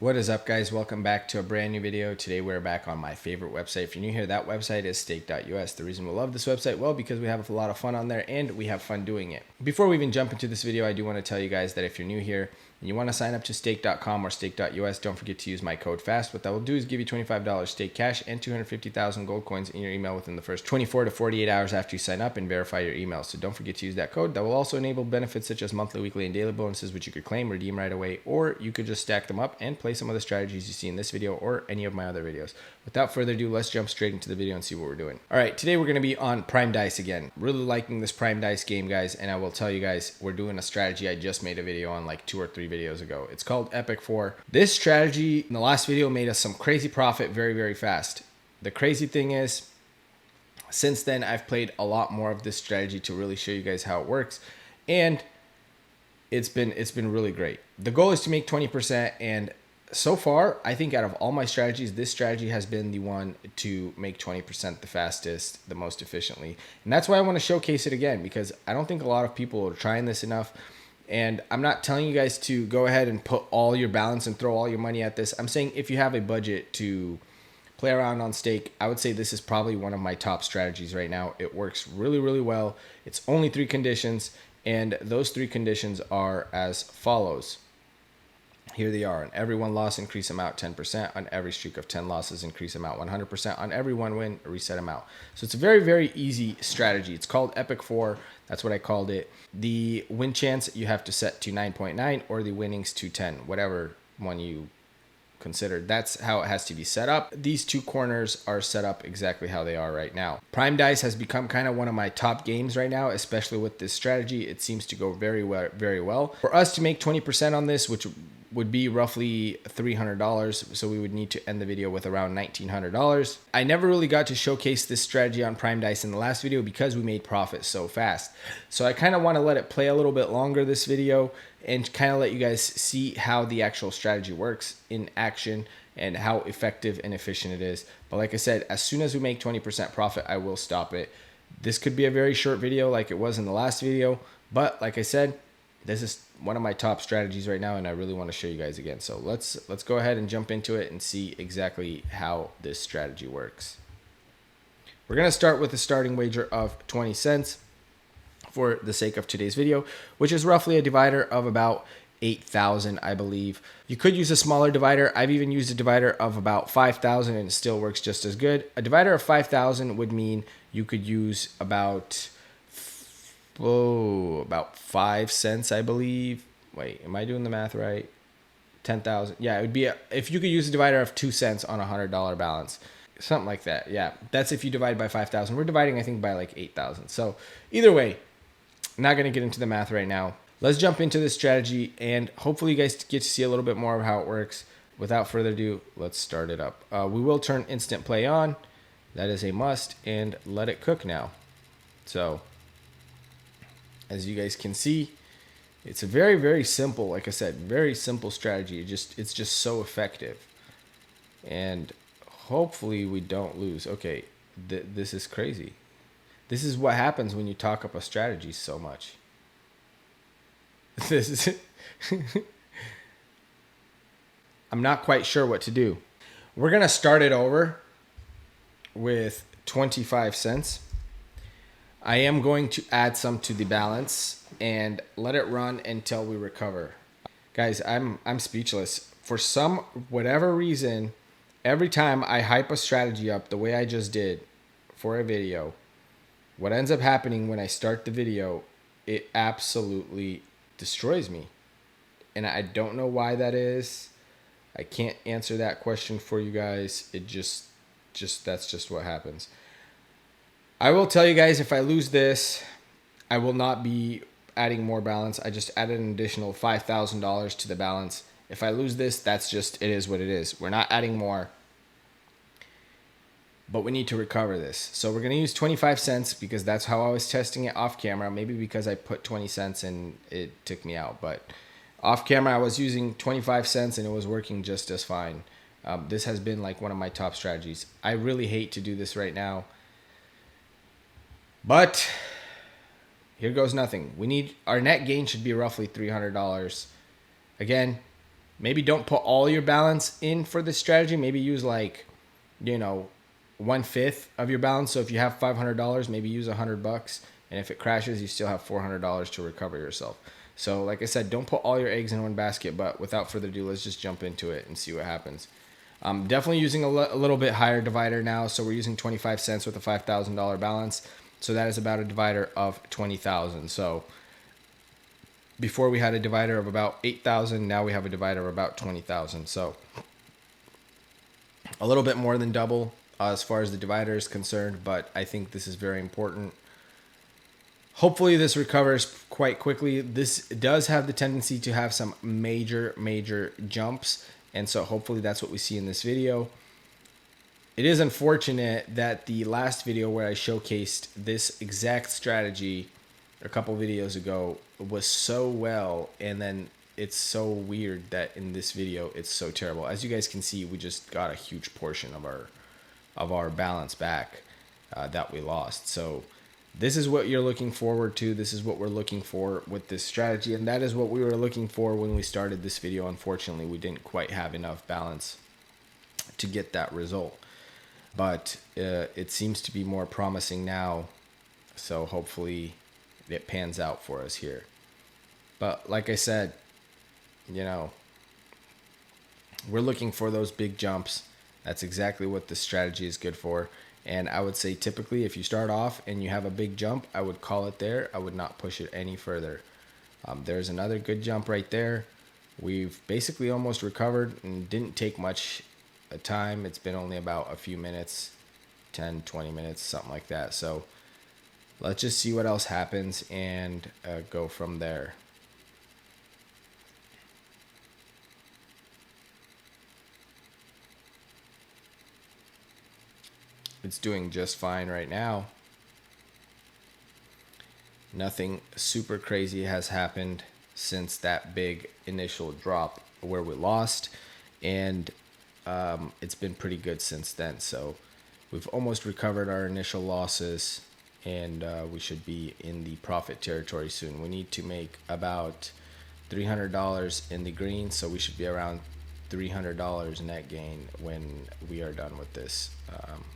What is up, guys? Welcome back to a brand new video. Today we're back on my favorite website. If you're new here, that website is stake.us. The reason we love this website, well, because we have a lot of fun on there and we have fun doing it. Before we even jump into this video, I do want to tell you guys that if you're new here and you want to sign up to stake.com or stake.us, don't forget to use my code FAST. What that will do is give you $25 stake cash and 250,000 gold coins in your email within the first 24 to 48 hours after you sign up and verify your email. So don't forget to use that code. That will also enable benefits such as monthly, weekly, and daily bonuses, which you could claim, redeem right away, or you could just stack them up and play some of the strategies you see in this video or any of my other videos. Without further ado, let's jump straight into the video and see what we're doing. All right, today we're going to be on Prime Dice again. Really liking this Prime Dice game, guys, and I will tell you guys, we're doing a strategy I just made a video on like 2 or 3 videos ago. It's called Epic 4. This strategy in the last video made us some crazy profit very, very fast. The crazy thing is, since then, I've played a lot more of this strategy to really show you guys how it works, and it's been really great. The goal is to make 20%, and so far, I think out of all my strategies, this strategy has been the one to make 20% the fastest, the most efficiently. And that's why I want to showcase it again, because I don't think a lot of people are trying this enough. And I'm not telling you guys to go ahead and put all your balance and throw all your money at this. I'm saying if you have a budget to play around on stake, I would say this is probably one of my top strategies right now. It works really, really well. It's only 3 conditions, and those 3 conditions are as follows. Here they are. On every 1 loss, increase amount 10%. On every streak of 10 losses, increase amount 100%. On every 1 win, reset amount. So it's a very, very easy strategy. It's called Epic 4. That's what I called it. The win chance you have to set to 9.9 or the winnings to 10, whatever one you considered. That's how it has to be set up. These 2 corners are set up exactly how they are right now. Prime Dice has become kind of one of my top games right now, especially with this strategy. It seems to go very well, very well. For us to make 20% on this, which would be roughly $300, so we would need to end the video with around $1,900. I never really got to showcase this strategy on Prime Dice in the last video because we made profit so fast. So I kind of want to let it play a little bit longer this video and kind of let you guys see how the actual strategy works in action and how effective and efficient it is. But like I said, as soon as we make 20% profit, I will stop it. This could be a very short video like it was in the last video, but like I said, this is one of my top strategies right now, and I really want to show you guys again. So let's go ahead and jump into it and see exactly how this strategy works. We're going to start with a starting wager of 20 cents for the sake of today's video, which is roughly a divider of about 8,000, I believe. You could use a smaller divider. I've even used a divider of about 5,000 and it still works just as good. A divider of 5,000 would mean you could use about 5 cents, I believe. Wait, am I doing the math right? 10,000. Yeah, it would be if you could use a divider of 2 cents on a $100 balance. Something like that. Yeah, that's if you divide by 5,000. We're dividing, I think, by like 8,000. So either way, I'm not going to get into the math right now. Let's jump into this strategy, and hopefully you guys get to see a little bit more of how it works. Without further ado, let's start it up. We will turn instant play on. That is a must, and let it cook now. So as you guys can see, it's a very, very simple, like I said, very simple strategy. It's just so effective. And hopefully we don't lose. Okay, this is crazy. This is what happens when you talk up a strategy so much. This is I'm not quite sure what to do. We're going to start it over with 25 cents. I am going to add some to the balance and let it run until we recover. Guys, I'm speechless. For whatever reason, every time I hype a strategy up the way I just did for a video, what ends up happening when I start the video, it absolutely destroys me. And I don't know why that is. I can't answer that question for you guys. It just that's just what happens. I will tell you guys, if I lose this, I will not be adding more balance. I just added an additional $5,000 to the balance. If I lose this, it is what it is. We're not adding more, but we need to recover this. So we're going to use 25 cents because that's how I was testing it off camera. Maybe because I put 20 cents and it took me out, but off camera I was using 25 cents and it was working just as fine. This has been like one of my top strategies. I really hate to do this right now, but here goes nothing. Our net gain should be roughly $300. Again, maybe don't put all your balance in for this strategy. Maybe use like, you know, 1/5 of your balance. So if you have $500, maybe use $100, and if it crashes, you still have $400 to recover yourself. So like I said, don't put all your eggs in one basket. But without further ado, let's just jump into it and see what happens. I'm definitely using a little bit higher divider now. So we're using 25 cents with a $5,000 balance. So that is about a divider of 20,000. So before we had a divider of about 8,000. Now we have a divider of about 20,000. So a little bit more than double as far as the divider is concerned. But I think this is very important. Hopefully this recovers quite quickly. This does have the tendency to have some major jumps. And so hopefully that's what we see in this video. It is unfortunate that the last video where I showcased this exact strategy a couple videos ago was so well, and then it's so weird that in this video it's so terrible. As you guys can see, we just got a huge portion of our balance back that we lost. So this is what you're looking forward to. This is what we're looking for with this strategy. And that is what we were looking for when we started this video. Unfortunately, we didn't quite have enough balance to get that result. But it seems to be more promising now. So hopefully it pans out for us here. But like I said, you know, we're looking for those big jumps. That's exactly what this strategy is good for. And I would say typically if you start off and you have a big jump, I would call it there. I would not push it any further. There's another good jump right there. We've basically almost recovered and didn't take much time. It's been only about a few minutes, 10, 20 minutes, something like that. So let's just see what else happens and go from there. It's doing just fine right now. Nothing super crazy has happened since that big initial drop where we lost, and it's been pretty good since then. So we've almost recovered our initial losses, and we should be in the profit territory soon. We need to make about $300 in the green, so we should be around $300 net gain when we are done with this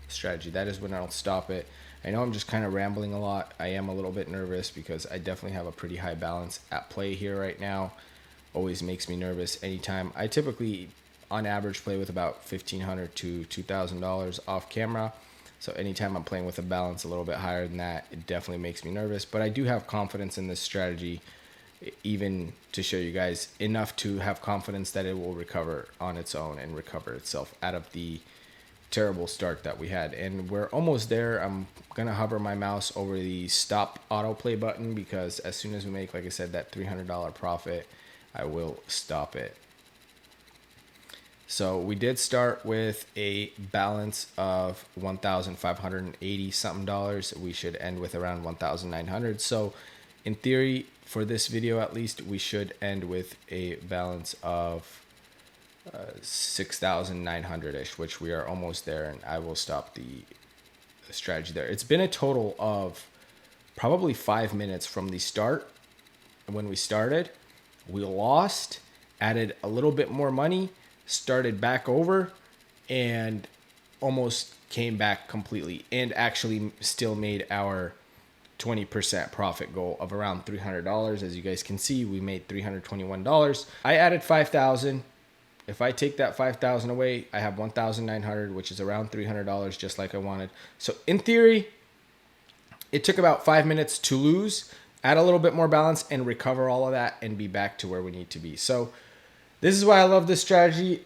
strategy. That is when I'll stop it. I know I'm just kind of rambling a lot. I am a little bit nervous because I definitely have a pretty high balance at play here right now. Always makes me nervous anytime. I typically on average play with about $1,500 to $2,000 off camera. So anytime I'm playing with a balance a little bit higher than that, it definitely makes me nervous. But I do have confidence in this strategy, even to show you guys enough to have confidence that it will recover on its own and recover itself out of the terrible start that we had. And we're almost there. I'm gonna hover my mouse over the stop autoplay button because as soon as we make, like I said, that $300 profit, I will stop it. So we did start with a balance of $1,580 something dollars. We should end with around 1,900. So in theory, for this video at least, we should end with a balance of 6,900-ish, which we are almost there, and I will stop the strategy there. It's been a total of probably 5 minutes from the start. When we started, we lost, added a little bit more money, started back over, and almost came back completely, and actually still made our 20% profit goal of around $300. As you guys can see, we made $321. I added 5,000. If I take that 5,000 away, I have 1,900, which is around $300, just like I wanted. So in theory, it took about 5 minutes to lose, add a little bit more balance, and recover all of that and be back to where we need to be. So this is why I love this strategy.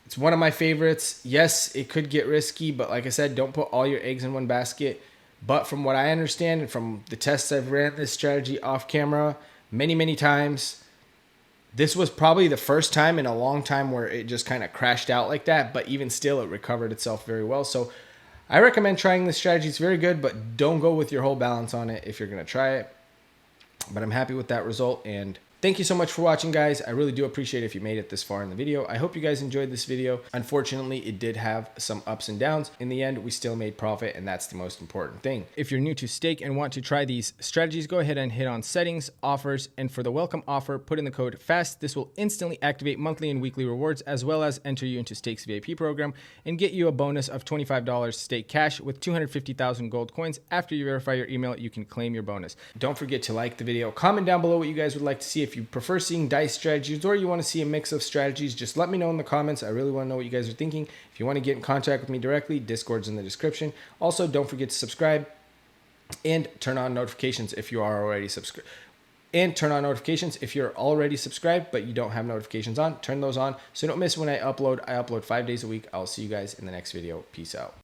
It's one of my favorites. Yes, it could get risky, but like I said, don't put all your eggs in one basket. But from what I understand and from the tests I've ran this strategy off camera many times, this was probably the first time in a long time where it just kind of crashed out like that. But even still, it recovered itself very well. So I recommend trying this strategy. It's very good, but don't go with your whole balance on it if you're going to try it. But I'm happy with that result, and Thank you so much for watching, guys. I really do appreciate it if you made it this far in the video. I hope you guys enjoyed this video. Unfortunately, it did have some ups and downs. In the end, we still made profit, and that's the most important thing. If you're new to Stake and want to try these strategies, go ahead and hit on settings, offers, and for the welcome offer, put in the code FAST. This will instantly activate monthly and weekly rewards, as well as enter you into Stake's VIP program and get you a bonus of $25 Stake cash with 250,000 gold coins. After you verify your email, you can claim your bonus. Don't forget to like the video. Comment down below what you guys would like to see. If you prefer seeing dice strategies or you want to see a mix of strategies, just let me know in the comments. I really want to know what you guys are thinking. If you want to get in contact with me directly, Discord's in the description. Also, don't forget to subscribe and turn on notifications if you are already subscribed. And turn on notifications if you're already subscribed but you don't have notifications on. Turn those on so you don't miss when I upload. I upload 5 days a week. I'll see you guys in the next video. Peace out.